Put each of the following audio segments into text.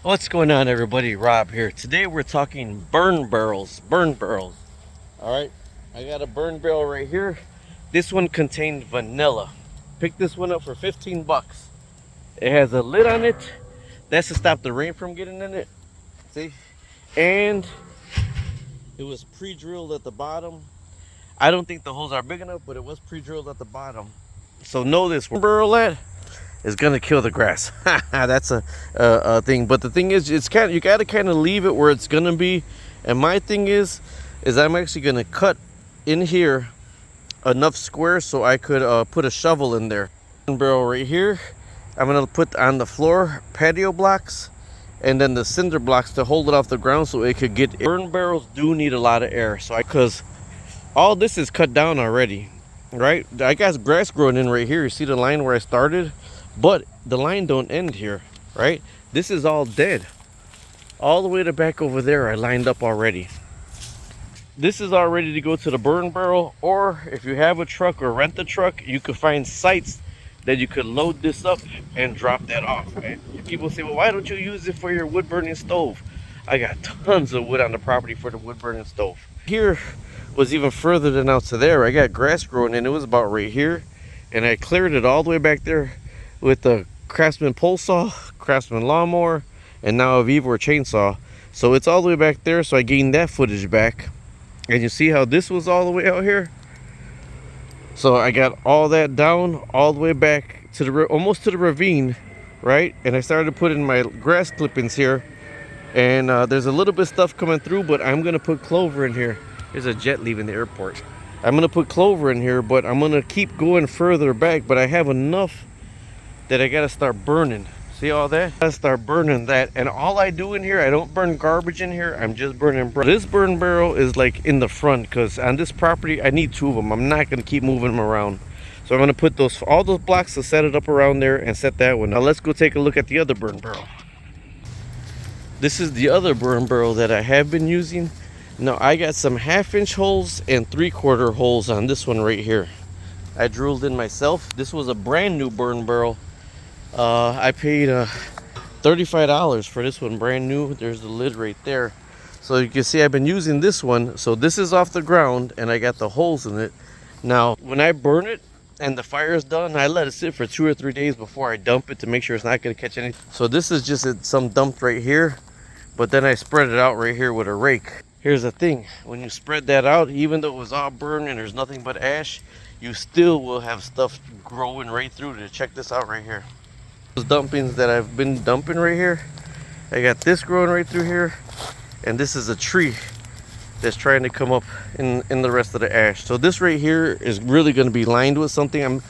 What's going on, everybody? Rob here. Today we're talking burn barrels. Alright, I got a burn barrel right here. This one contained vanilla. Picked this one up for 15 bucks. It has a lid on it. That's to stop the rain from getting in it. See? And it was pre-drilled at the bottom. I don't think the holes are big enough, but it was pre-drilled at the bottom. So know this burn barrel is gonna kill the grass. That's a thing. But the thing is, it's you gotta kind of leave it where it's gonna be. And my thing is I'm actually gonna cut in here enough squares so I could put a shovel in there. Barrel right here. I'm gonna put on the floor patio blocks and then the cinder blocks to hold it off the ground so it could get. Burn barrels do need a lot of air, so because all this is cut down already, right? I got grass growing in right here. You see the line where I started? But the line don't end here, right? This is all dead. All the way to back over there I lined up already. This is all ready to go to the burn barrel, or if you have a truck or rent a truck, you could find sites that you could load this up and drop that off, right? People say, well, why don't you use it for your wood burning stove? I got tons of wood on the property for the wood burning stove. Here was even further than out to there. I got grass growing in. It was about right here, and I cleared it all the way back there with the Craftsman pole saw, Craftsman lawnmower, and now a Vivor chainsaw. So it's all the way back there, so I gained that footage back. And you see how this was all the way out here? So I got all that down, all the way back to the almost to the ravine, right? And I started putting my grass clippings here. And there's a little bit of stuff coming through, but I'm gonna put clover in here. There's a jet leaving the airport. I'm gonna put clover in here, but I'm gonna keep going further back. But I have enough that I gotta start burning. See all that? I gotta start burning that. And all I do in here, I don't burn garbage in here. I'm just burning. This burn barrel is like in the front, because on this property I need two of them. I'm not gonna keep moving them around. So I'm gonna put all those blocks to set it up around there and set that one. Now let's go take a look at the other burn barrel. This is the other burn barrel that I have been using. Now I got some 1/2-inch holes and 3/4 holes on this one right here. I drilled in myself. This was a brand new burn barrel. I paid $35 for this one, brand new. There's the lid right there. So you can see I've been using this one. So this is off the ground and I got the holes in it. Now when I burn it and the fire is done, I let it sit for 2 or 3 days before I dump it to make sure it's not going to catch anything. So this is just some dumped right here, but then I spread it out right here with a rake. Here's the thing, when you spread that out, even though it was all burned and there's nothing but ash, you still will have stuff growing right through it. Check this out right here. Those dumpings that I've been dumping right here, I got this growing right through here, and this is a tree that's trying to come up in the rest of the ash. So this right here is really going to be lined with something.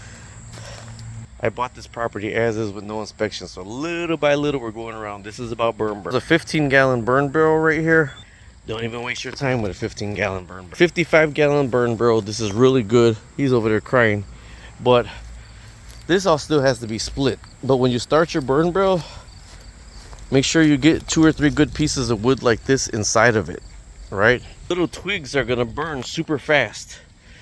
I bought this property as is with no inspection, so little by little we're going around. This is about burn barrel. There's a 15-gallon burn barrel right here. Don't even waste your time with a 15-gallon burn barrel. 55-gallon burn barrel. This is really good. He's over there crying, but this all still has to be split. But when you start your burn barrel, make sure you get 2 or 3 good pieces of wood like this inside of it, right? Little twigs are gonna burn super fast,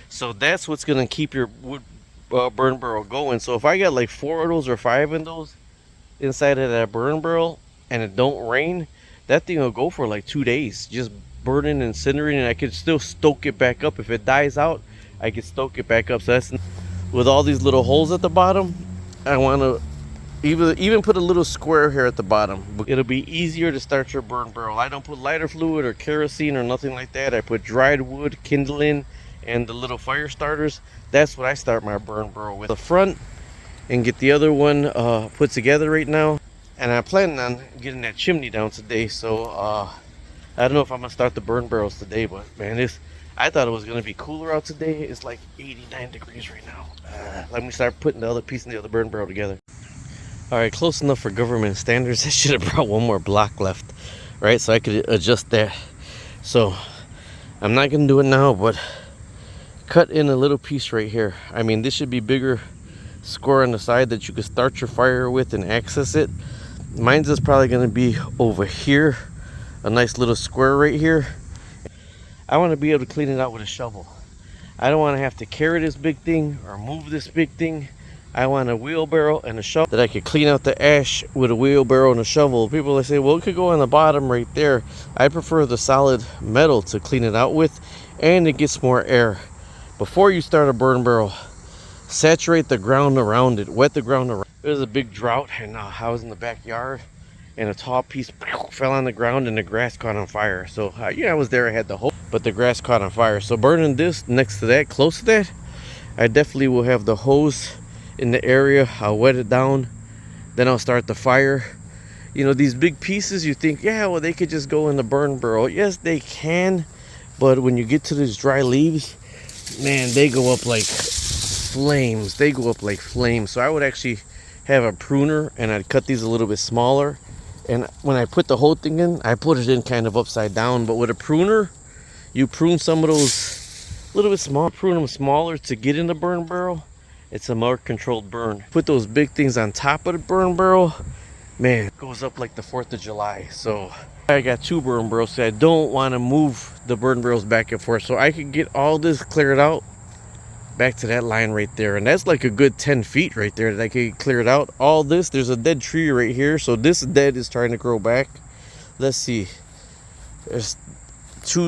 so that's what's gonna keep your wood burn barrel going. So if I got like 4 of those or 5 of those inside of that burn barrel and it don't rain, that thing will go for like 2 days, just burning and incinerating, and I could still stoke it back up. If it dies out, I can stoke it back up. So that's with all these little holes at the bottom. I want to even put a little square here at the bottom. It'll be easier to start your burn barrel. I don't put lighter fluid or kerosene or nothing like that. I put dried wood, kindling, and the little fire starters. That's what I start my burn barrel with. The front, and get the other one put together right now. And I'm planning on getting that chimney down today. So I don't know if I'm gonna start the burn barrels today, but man, I thought it was gonna be cooler out today. It's like 89 degrees right now. Let me start putting the other piece and the other burn barrel together. All right, close enough for government standards. I should have brought one more block left, right? So I could adjust that. So I'm not gonna do it now, but cut in a little piece right here. I mean, this should be bigger square on the side that you could start your fire with and access it. Mine's is probably gonna be over here, a nice little square right here. I want to be able to clean it out with a shovel. I don't want to have to carry this big thing or move this big thing. I want a wheelbarrow and a shovel that I could clean out the ash with a wheelbarrow and a shovel. People say, well, it could go on the bottom right there. I prefer the solid metal to clean it out with, and it gets more air. Before you start a burn barrel, saturate the ground around it, wet the ground around. There's a big drought, and I was in the backyard, and a tall piece fell on the ground, and the grass caught on fire. So yeah, I was there, I had the hose, but the grass caught on fire. So burning this next to that, close to that, I definitely will have the hose in the area. I'll wet it down, then I'll start the fire. You know, these big pieces, you think, yeah, well, they could just go in the burn barrel. Yes, they can, but when you get to these dry leaves, man, they go up like flames. They go up like flames. So I would actually have a pruner, and I'd cut these a little bit smaller. And when I put the whole thing in, I put it in kind of upside down. But with a pruner, you prune some of those a little bit small, prune them smaller to get in the burn barrel. It's a more controlled burn. Put those big things on top of the burn barrel, man, it goes up like the 4th of July. So I got 2 burn barrels, so I don't want to move the burn barrels back and forth. So I could get all this cleared out back to that line right there, and that's like a good 10 feet right there that I could clear it out. All this, there's a dead tree right here, so this dead is trying to grow back. Let's see, there's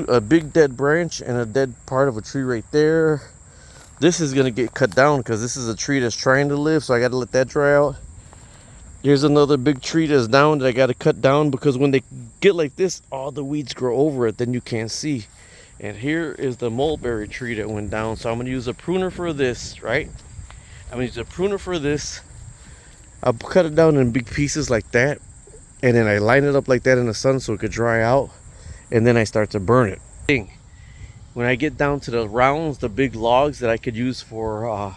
a big dead branch and a dead part of a tree right there. This is gonna get cut down because this is a tree that's trying to live, so I got to let that dry out. Here's another big tree that's down that I got to cut down, because when they get like this, all the weeds grow over it, then you can't see. And here is the mulberry tree that went down. So I'm going to use a pruner for this, right? I'm going to use a pruner for this. I'll cut it down in big pieces like that. And then I line it up like that in the sun so it could dry out. And then I start to burn it. When I get down to the rounds, the big logs that I could use for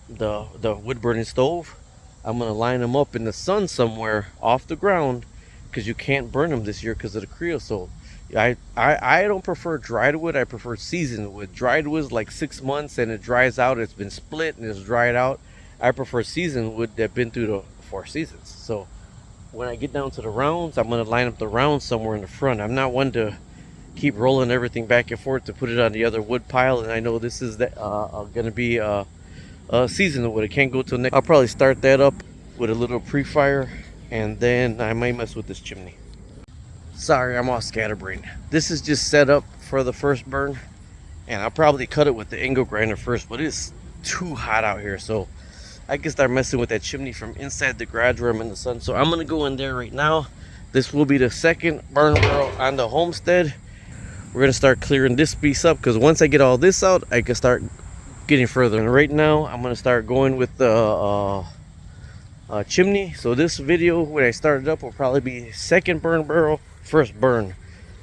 the wood burning stove, I'm going to line them up in the sun somewhere off the ground, because you can't burn them this year because of the creosote. I don't prefer dried wood. I prefer seasoned wood. Dried wood is like 6 months and it dries out. It's been split and it's dried out. I prefer seasoned wood that's been through the 4 seasons. So when I get down to the rounds, I'm going to line up the rounds somewhere in the front. I'm not one to keep rolling everything back and forth to put it on the other wood pile. And I know this is going to be seasoned wood. It can't go till next. I'll probably start that up with a little pre-fire, and then I might mess with this chimney. Sorry, I'm all scatterbrained. This is just set up for the first burn, and I'll probably cut it with the angle grinder first, but it's too hot out here, so I can start messing with that chimney from inside the garage where I'm in the sun. So I'm gonna go in there right now. This will be the second burn barrel on the homestead. We're gonna start clearing this piece up, because once I get all this out, I can start getting further. And right now, I'm gonna start going with the chimney. So this video, when I started up, will probably be second burn barrel, first burn.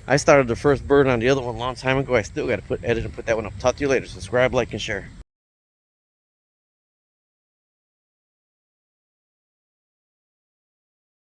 I started the first burn on the other one a long time ago. I still got to edit and put that one up. Talk to you later. Subscribe, like, and share.